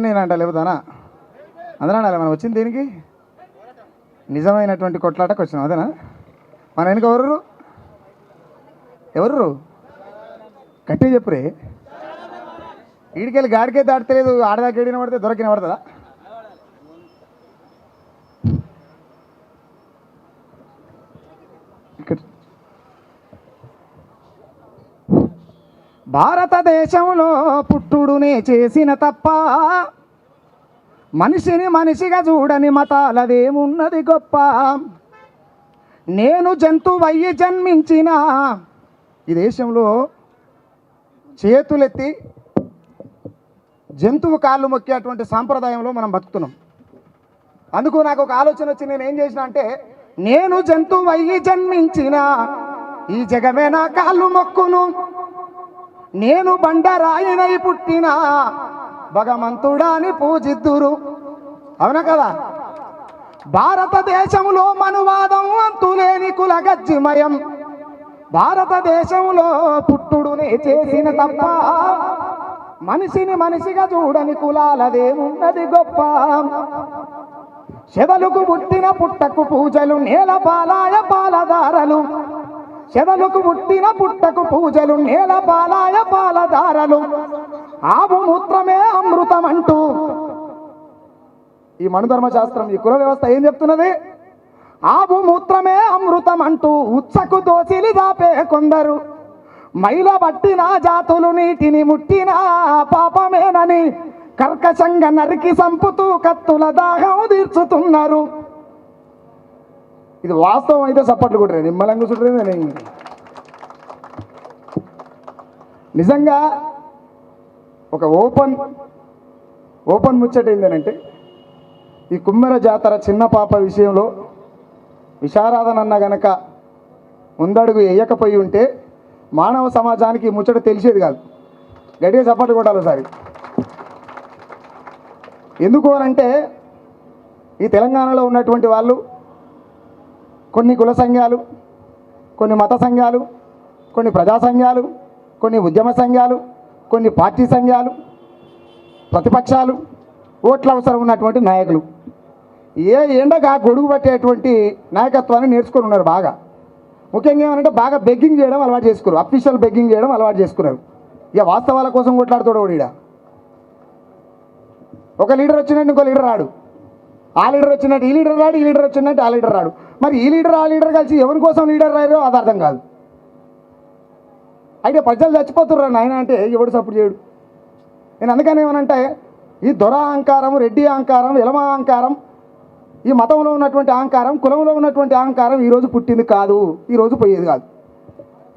నేనంట లేవుతానా అందరూ మనం వచ్చింది దేనికి నిజమైనటువంటి కొట్లాటకు వచ్చినాం అదేనా మన వెనుక ఎవరు గట్టిగా చెప్పురే ఈడికెళ్ళి గాడికే దాటలేదు ఆడదాకా ఏడిన పడితే దొరికిన పడుతుందా భారతదేశంలో పుట్టుడునే చేసిన తప్ప మనిషిని మనిషిగా చూడని మతాలదేమున్నది గొప్ప నేను జంతువయ్యి జన్మించిన ఈ దేశంలో చేతులెత్తి జంతువు కాళ్ళు మొక్కేటువంటి సాంప్రదాయంలో మనం బతుకుతున్నాం. అందుకు నాకు ఒక ఆలోచన వచ్చి నేను ఏం చేసిన అంటే నేను జంతువయ్యి జన్మించిన ఈ జగమే నా కాళ్ళు మొక్కును నేను బండరాయినై పుట్టిన భగవంతుడాని పూజిద్దురు. అవునా కదా? భారతదేశంలో మనువాదం అంతులేని కులగజ్జిమయం భారతదేశంలో పుట్టుడునే చేసిన తప్ప మనిషిని మనిషిగా చూడని కులాలదేమున్నది గొప్ప చెదలుకు పుట్టిన పుట్టకు పూజలు నేల పాలాయ పాలదారలు చెదలుకు పుట్టిన పుట్టకు పూజలు నేల పాలాయ పాలదారలు ఆవు మూత్రమే అమృతం అంటూ ఈ మనుధర్మశాస్త్రం ఈ కుల వ్యవస్థ ఏం చెప్తున్నది? ఆవు మూత్రమే అమృతం అంటూ ఉచ్చకు దోసిలి దాపే కొందరు మైల పట్టిన జాతులు నీటిని ముట్టిన పాపమేనని కర్కశంగా నరికి సంపుతూ కత్తుల దాహం తీర్చుతున్నారు. ఇది వాస్తవం అయితే చప్పట్లు కొట్టరే నిమ్మలంగా చుట్టరే. నిజంగా ఒక ఓపెన్ ముచ్చట ఏంటంటే ఈ కుమ్మెర జాతర చిన్న పాప విషయంలో విశారాధనన్న గనక ముందడుగు వేయకపోయి ఉంటే మానవ సమాజానికి ముచ్చట తెలిసేది కాదు. గట్టిగా చప్పట్లు కొట్టాలి ఒకసారి. ఎందుకు అనంటే ఈ తెలంగాణలో ఉన్నటువంటి వాళ్ళు కొన్ని కుల సంఘాలు, కొన్ని మత సంఘాలు, కొన్ని ప్రజా సంఘాలు, కొన్ని ఉద్యమ సంఘాలు, కొన్ని పార్టీ సంఘాలు, ప్రతిపక్షాలు, ఓట్ల అవసరం ఉన్నటువంటి నాయకులు ఏ ఎండగా గొడుగు పట్టేటువంటి నాయకత్వాన్ని నేర్చుకొని ఉన్నారు. బాగా ముఖ్యంగా ఏమంటే బాగా బెగ్గింగ్ చేయడం అలవాటు చేసుకున్నారు. అఫీషియల్ బెగ్గింగ్ చేయడం అలవాటు చేసుకున్నారు. ఇక వాస్తవాల కోసం కొట్లాడుతాడు ఈడ. ఒక లీడర్ వచ్చినట్టు ఇంకో లీడర్ రాడు, ఆ లీడర్ వచ్చినట్టు ఈ లీడర్ రాడు, ఈ లీడర్ వచ్చినట్టు ఆ లీడర్ రాడు. మరి ఈ లీడర్ ఆ లీడర్ కలిసి ఎవరి కోసం లీడర్ రాయరో అది అర్థం కాదు. అయితే ప్రజలు చచ్చిపోతున్నారు నాయన అంటే ఎవడు సపోర్ట్ చేయడు. నేను అందుకని ఏమనంటే ఈ దొర అహంకారం, రెడ్డి అహంకారం, ఎలమ అహంకారం, ఈ మతంలో ఉన్నటువంటి అహంకారం, కులంలో ఉన్నటువంటి అహంకారం ఈరోజు పుట్టింది కాదు, ఈరోజు పోయేది కాదు.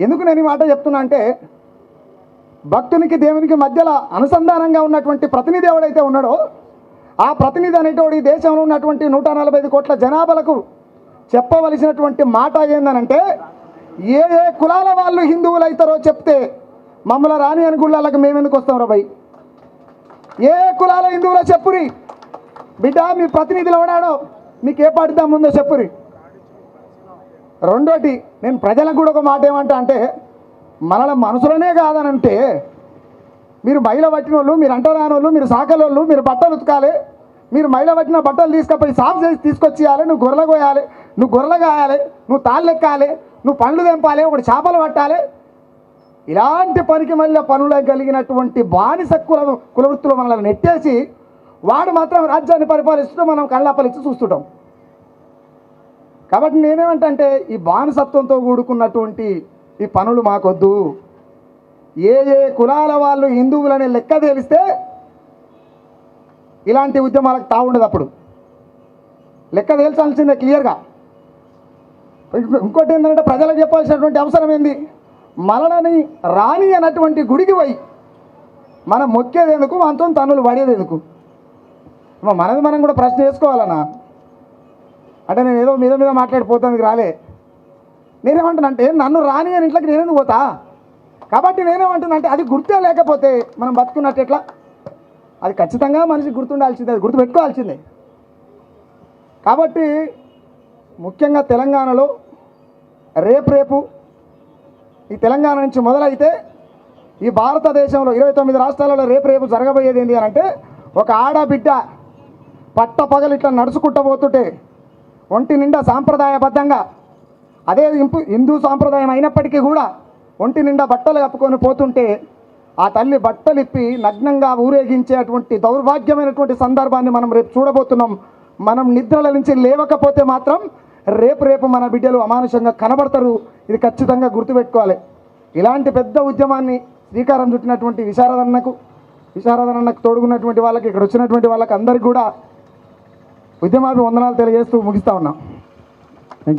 ఎందుకు నేను ఈ మాట చెప్తున్నా అంటే భక్తునికి దేవునికి మధ్యలో అనుసంధానంగా ఉన్నటువంటి ప్రతినిధి ఎవడైతే ఉన్నాడో ఆ ప్రతినిధి అనేటోడు ఈ దేశంలో ఉన్నటువంటి 145 కోట్ల జనాభాలకు చెప్పవలసినటువంటి మాట ఏందనంటే ఏ ఏ కులాల వాళ్ళు హిందువులు అవుతారో చెప్తే మమ్మల్ని రాని అని గుళ్ళకి మేము ఎందుకు వస్తాం రా భయ్? ఏ కులాల హిందువులో చెప్పురి బిడ్డ, మీ ప్రతినిధులు ఎవడాడో మీకు ఏ పాటిద్దాం ముందో చెప్పురి. రెండోటి నేను ప్రజలకు కూడా ఒక మాట ఏమంటా అంటే మనల మనసులోనే కాదనంటే మీరు మైల పట్టిన వాళ్ళు, మీరు అంటరాని వాళ్ళు, మీరు సాకలోళ్ళు, మీరు బట్టలు ఉతకాలి, మీరు మైల పట్టిన బట్టలు తీసుకపోయి సాఫ్ చేసి తీసుకొచ్చేయాలి, నువ్వు గొర్రెలు కోయాలి, నువ్వు గొర్రెలు కాయాలి, నువ్వు తాళ్ళు ఎక్కాలి, నువ్వు పండ్లు తెంపాలి, ఒకటి చేపలు పట్టాలి. ఇలాంటి పనికి మళ్ళీ పనులు కలిగినటువంటి బానిస కులవృత్తులు మనల్ని నెట్టేసి వాడు మాత్రం రాజ్యాన్ని పరిపాలిస్తూ మనం కళ్ళాపలిచ్చి చూస్తుంటాం. కాబట్టి నేనేమంటే ఈ బానిసత్వంతో కూడుకున్నటువంటి ఈ పనులు మాకొద్దు. ఏ ఏ కులాల వాళ్ళు హిందువులని లెక్క తేలిస్తే ఇలాంటి ఉద్యమాలకు తావుండదు. అప్పుడు లెక్క తేల్చాల్సిందే క్లియర్గా. ఇంకోటి ఏంటంటే ప్రజలకు చెప్పాల్సినటువంటి అవసరం ఏంది? మనని రాని అన్నటువంటి గుడికి పోయి మనం మొక్కేది ఎందుకు, మనతో తన్నులు పడేది ఎందుకు? మనది మనం కూడా ప్రశ్న చేసుకోవాలన్నా. అంటే నేను ఏదో మీద మాట్లాడిపోతానికి రాలే. నేనేమంటానంటే నన్ను రాని అని ఇంట్లోకి నేనేందుకు పోతా? కాబట్టి నేనేమంటున్నానంటే అది గుర్తే లేకపోతే మనం బతుకున్నట్టు ఎట్లా? అది ఖచ్చితంగా మనిషికి గుర్తుండాల్సిందే, అది గుర్తుపెట్టుకోవాల్సిందే. కాబట్టి ముఖ్యంగా తెలంగాణలో రేపు ఈ తెలంగాణ నుంచి మొదలైతే ఈ భారతదేశంలో 29 రాష్ట్రాలలో రేపు జరగబోయేది ఏంటి అని అంటే ఒక ఆడబిడ్డ పట్టపగలు ఇట్లా నడుచుకుంటూ పోతుంటే ఒంటి నిండా సాంప్రదాయబద్ధంగా, అదే హిందూ సాంప్రదాయం అయినప్పటికీ కూడా ఒంటి నిండా బట్టలు కప్పుకొని పోతుంటే ఆ తల్లి బట్టలు ఇప్పి నగ్నంగా ఊరేగించేటువంటి దౌర్భాగ్యమైనటువంటి సందర్భాన్ని మనం రేపు చూడబోతున్నాం. మనం నిద్రల నుంచి లేవకపోతే మాత్రం రేపు మన బిడ్డలు అమానుషంగా కనబడతారు. ఇది ఖచ్చితంగా గుర్తుపెట్టుకోవాలి. ఇలాంటి పెద్ద ఉద్యమాన్ని శ్రీకారం చుట్టినటువంటి విశారదనన్నకు తోడుగున్నటువంటి వాళ్ళకి, ఇక్కడ వచ్చినటువంటి వాళ్ళకి అందరికీ కూడా ఉద్యమాభివందనాలు తెలియజేస్తూ ముగిస్తా ఉన్నాం.